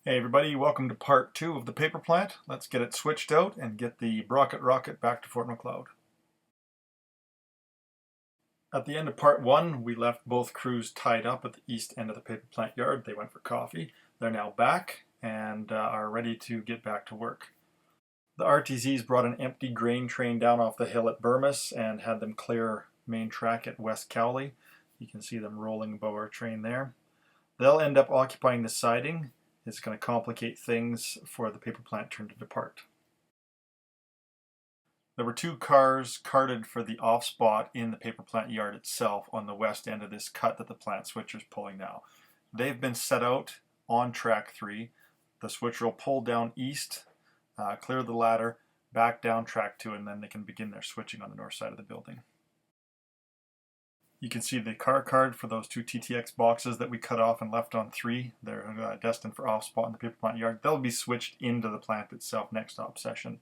Hey everybody, welcome to part 2 of the paper plant. Let's get it switched out and get the Brocket Rocket back to Fort Macleod. At the end of part 1, we left both crews tied up at the east end of the paper plant yard. They went for coffee. They're now back and are ready to get back to work. The RTZs brought an empty grain train down off the hill at Burmis and had them clear main track at West Cowley. You can see them rolling above our train there. They'll end up occupying the siding. It's going to complicate things for the paper plant turn to depart. There were 2 cars carted for the off spot in the paper plant yard itself on the west end of this cut that the plant switcher is pulling now. They've been set out on track 3. The switcher will pull down east, clear the ladder, back down track 2, and then they can begin their switching on the north side of the building. You can see the car card for those 2 TTX boxes that we cut off and left on 3. They're destined for off spot in the paper plant yard. They'll be switched into the plant itself next op session.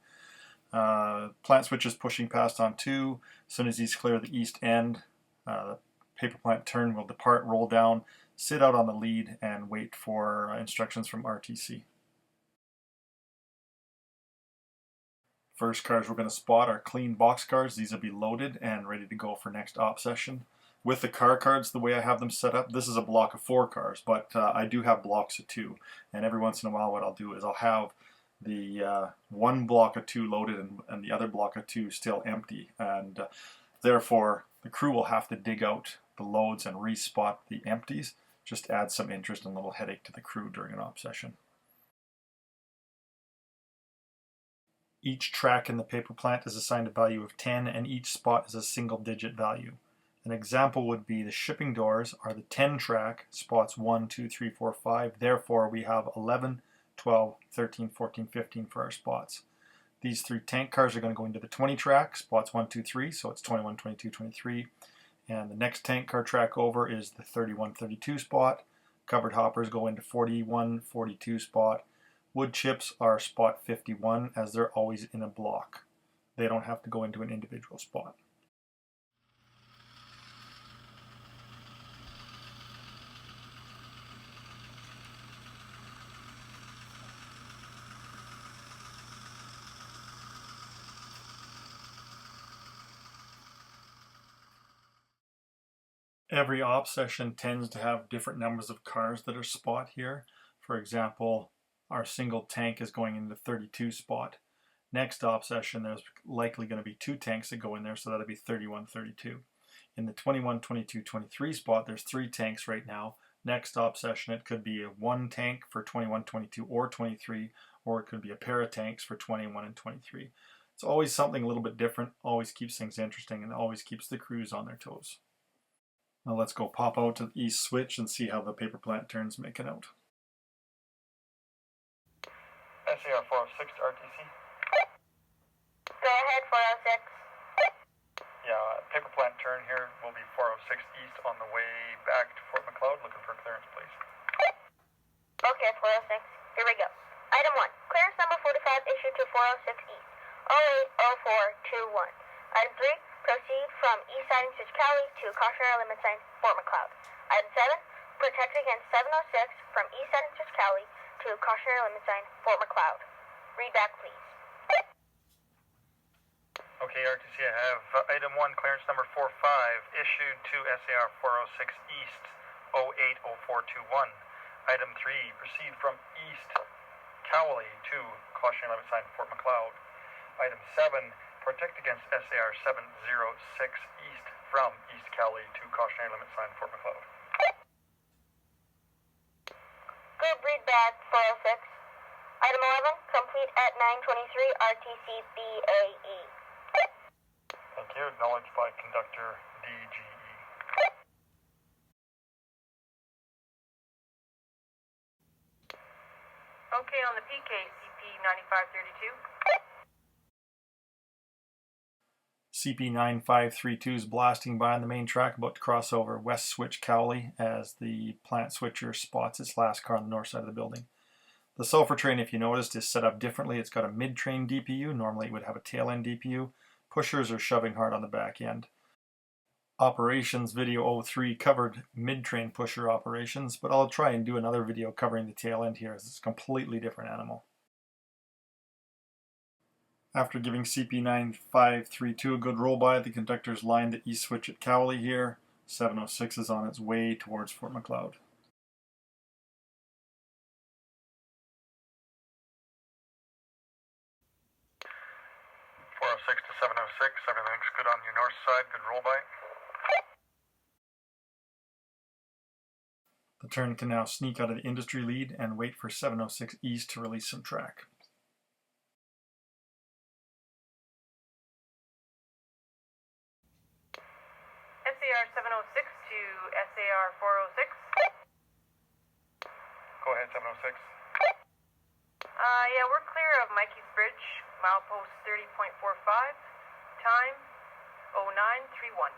Plant switch is pushing past on 2. As soon as he's clear the east end, the paper plant turn will depart, roll down, sit out on the lead, and wait for instructions from RTC. First cars we're going to spot are clean box cars. These will be loaded and ready to go for next op session. With the car cards, the way I have them set up, this is a block of 4 cars, but I do have blocks of 2. And every once in a while what I'll do is I'll have the one block of 2 loaded and the other block of 2 still empty. And therefore, the crew will have to dig out the loads and respot the empties. Just add some interest and a little headache to the crew during an op session. Each track in the paper plant is assigned a value of 10 and each spot is a single digit value. An example would be the shipping doors are the 10 track, spots 1, 2, 3, 4, 5. Therefore, we have 11, 12, 13, 14, 15 for our spots. These 3 tank cars are going to go into the 20 track, spots 1, 2, 3, so it's 21, 22, 23. And the next tank car track over is the 31, 32 spot. Covered hoppers go into 41, 42 spot. Wood chips are spot 51 as they're always in a block. They don't have to go into an individual spot. Every op session tends to have different numbers of cars that are spot here. For example, our single tank is going into 32 spot. Next op session, there's likely going to be 2 tanks that go in there, so that'll be 31, 32. In the 21, 22, 23 spot, there's 3 tanks right now. Next op session, it could be a 1 tank for 21, 22, or 23, or it could be a pair of tanks for 21 and 23. It's always something a little bit different, always keeps things interesting, and always keeps the crews on their toes. Now let's go pop out to the east switch and see how the paper plant turns make it out. SAR 406 to RTC. Go ahead, 406. Yeah, paper plant turn here will be 406 east on the way back to Fort Macleod, looking for clearance, please. Okay, 406. Here we go. Item 1. Clearance number 45 issued to 406 east. 080421. Item 3. Proceed from east siding switch Cowley to cautionary limit sign Fort Macleod. Item 7. Protect against 706 from east siding switch Cowley to cautionary limit sign Fort Macleod. Read back, please. Okay, RTC, I have item 1, clearance number 45, issued to SAR 406 east, 080421. Item 3, proceed from east Cowley to cautionary limit sign Fort Macleod. Item 7, protect against SAR 706 east from east Cowley to cautionary limit sign Fort Macleod. Good, read back, 406. Item 11, complete at 923 RTC BAE. Thank you. Acknowledged by conductor DGE. Okay, on the PK, CP 9532. CP9532 is blasting by on the main track, about to cross over West Switch Cowley as the plant switcher spots its last car on the north side of the building. The sulfur train, if you noticed, is set up differently. It's got a mid-train DPU. Normally it would have a tail end DPU. Pushers are shoving hard on the back end. operations video 03 covered mid-train pusher operations, but I'll try and do another video covering the tail end here, as it's a completely different animal. After giving CP9532 a good roll by, the conductors lined the east switch at Cowley here. 706 is on its way towards Fort Macleod. To 706, everything's good on your north side, good roll by. The turn can now sneak out of the industry lead and wait for 706 east to release some track. SAR 706 to SAR 406. Go ahead, 706. Yeah, we're clear of Mikey's Bridge, milepost 30.45, time 0931.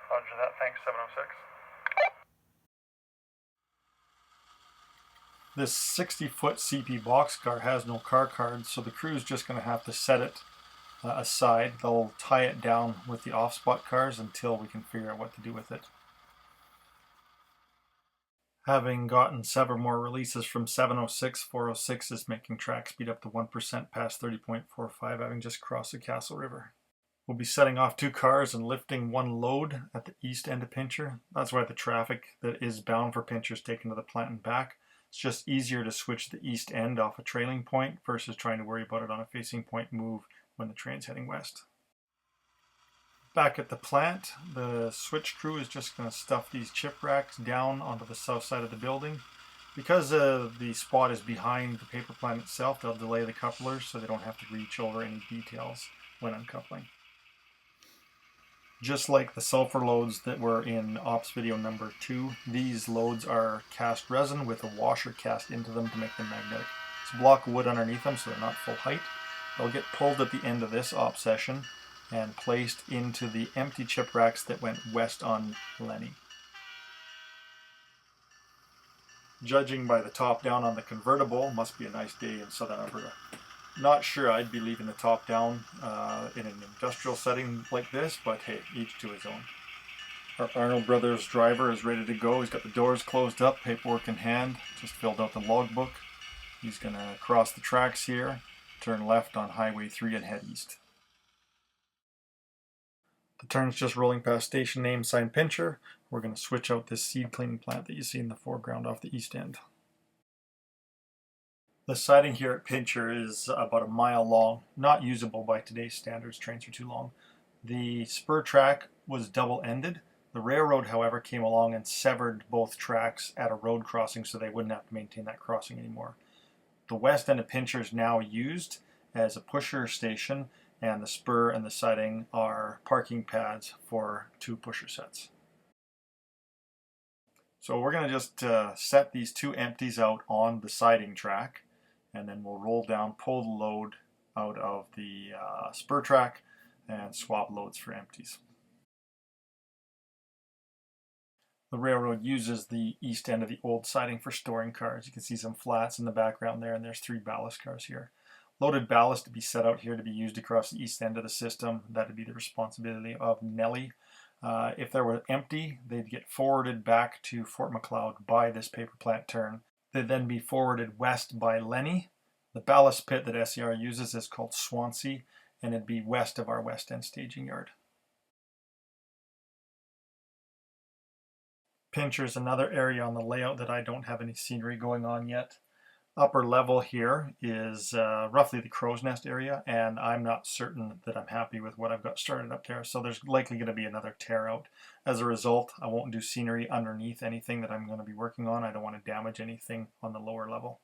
Roger that, thanks, 706. This 60-foot CP boxcar has no car card, so the crew's just going to have to set it aside. They'll tie it down with the off-spot cars until we can figure out what to do with it. Having gotten several more releases from 706, 406 is making track speed up to 1% past 30.45, having just crossed the Castle River. We'll be setting off 2 cars and lifting 1 load at the east end of Pincher. That's why the traffic that is bound for Pincher is taken to the plant and back. It's just easier to switch the east end off a trailing point versus trying to worry about it on a facing point move when the train's heading west. Back at the plant, the switch crew is just going to stuff these chip racks down onto the south side of the building. Because the spot is behind the paper plant itself, they'll delay the couplers so they don't have to reach over any details when uncoupling. Just like the sulfur loads that were in ops video number 2, these loads are cast resin with a washer cast into them to make them magnetic. It's a block of wood underneath them so they're not full height. They'll get pulled at the end of this op session and placed into the empty chip racks that went west on Lenny. Judging by the top down on the convertible, must be a nice day in southern Alberta. Not sure I'd be leaving the top down in an industrial setting like this, but hey, each to his own. Our Arnold Brothers driver is ready to go. He's got the doors closed up, paperwork in hand, just filled out the logbook. He's going to cross the tracks here, turn left on Highway 3 and head east. The turn's just rolling past station name sign Pincher. We're going to switch out this seed cleaning plant that you see in the foreground off the east end. The siding here at Pincher is about a mile long, not usable by today's standards, trains are too long. The spur track was double-ended. The railroad, however, came along and severed both tracks at a road crossing so they wouldn't have to maintain that crossing anymore. The west end of Pincher is now used as a pusher station, and the spur and the siding are parking pads for 2 pusher sets. So we're going to just set these 2 empties out on the siding track, and then we'll roll down, pull the load out of the spur track, and swap loads for empties. The railroad uses the east end of the old siding for storing cars. You can see some flats in the background there, and there's 3 ballast cars here. Loaded ballast to be set out here to be used across the east end of the system. That would be the responsibility of Nellie. If they were empty, they'd get forwarded back to Fort Macleod by this paper plant turn. They'd then be forwarded west by Lenny. The ballast pit that SER uses is called Swansea, and it'd be west of our west end staging yard. Pincher is another area on the layout that I don't have any scenery going on yet. Upper level here is roughly the crow's nest area, and I'm not certain that I'm happy with what I've got started up there, so there's likely going to be another tear out. As a result, I won't do scenery underneath anything that I'm going to be working on. I don't want to damage anything on the lower level.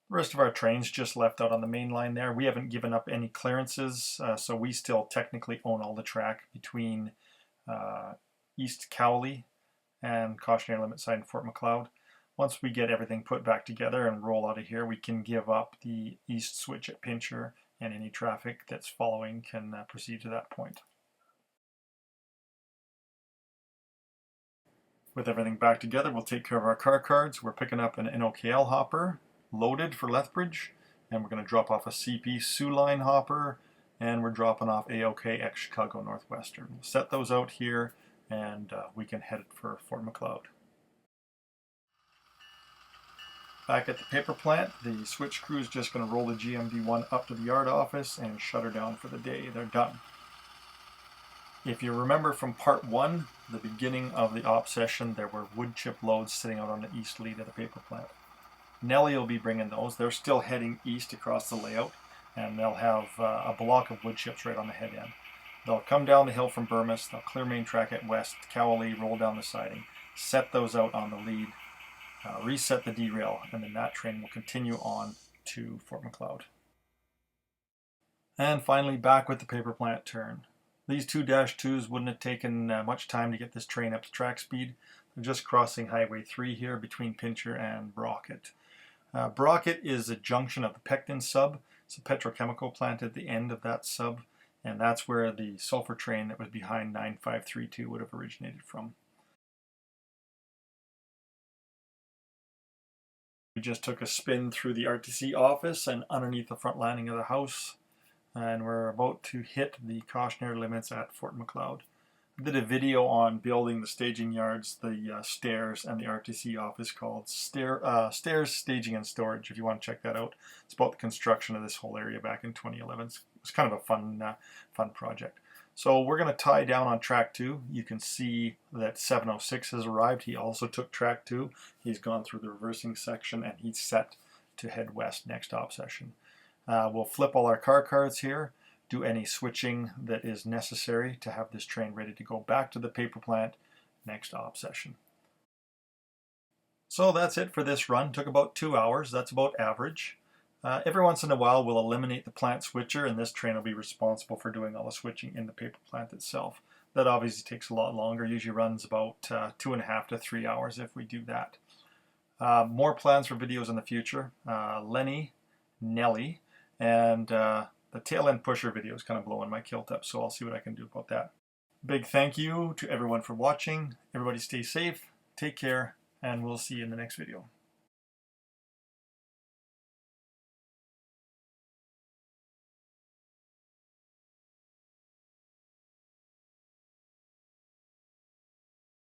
The rest of our trains just left out on the main line there. We haven't given up any clearances, so we still technically own all the track between East Cowley and cautionary limit sign Fort Macleod. Once we get everything put back together and roll out of here, we can give up the east switch at Pincher, and any traffic that's following can proceed to that point. With everything back together, we'll take care of our car cards. We're picking up an NOKL hopper loaded for Lethbridge, and we're going to drop off a CP Sioux Line hopper, and we're dropping off AOK ex Chicago Northwestern. We'll set those out here, and we can head for Fort Macleod. Back at the paper plant, the switch crew is just going to roll the GMD1 up to the yard office and shut her down for the day. They're done. If you remember from part 1, the beginning of the op session, there were wood chip loads sitting out on the east lead of the paper plant. Nellie will be bringing those. They're still heading east across the layout, and they'll have a block of wood chips right on the head end. They'll come down the hill from Burmis, they'll clear main track at west, Cowley, roll down the siding, set those out on the lead, reset the derail, and then that train will continue on to Fort Macleod. And finally, back with the paper plant turn. These 2-2s wouldn't have taken much time to get this train up to track speed. They're just crossing Highway 3 here between Pincher and Brocket. Brocket is a junction of the Pectin sub. It's a petrochemical plant at the end of that sub, and that's where the sulfur train that was behind 9532 would have originated from. We just took a spin through the RTC office and underneath the front landing of the house, and we're about to hit the cautionary limits at Fort Macleod. I did a video on building the staging yards, the stairs, and the RTC office called Stairs, Staging, and Storage, if you want to check that out. It's about the construction of this whole area back in 2011. It's kind of a fun project. So we're going to tie down on track 2. You can see that 706 has arrived. He also took track 2. He's gone through the reversing section, and he's set to head west next op session. We'll flip all our car cards here, do any switching that is necessary to have this train ready to go back to the paper plant next op session. So that's it for this run. Took about 2 hours. That's about average. Every once in a while we'll eliminate the plant switcher, and this train will be responsible for doing all the switching in the paper plant itself. That obviously takes a lot longer. Usually runs about 2.5 to 3 hours if we do that. More plans for videos in the future. Lenny, Nellie, and the tail end pusher video is kind of blowing my kilt up, so I'll see what I can do about that. Big thank you to everyone for watching. Everybody stay safe, take care, and we'll see you in the next video.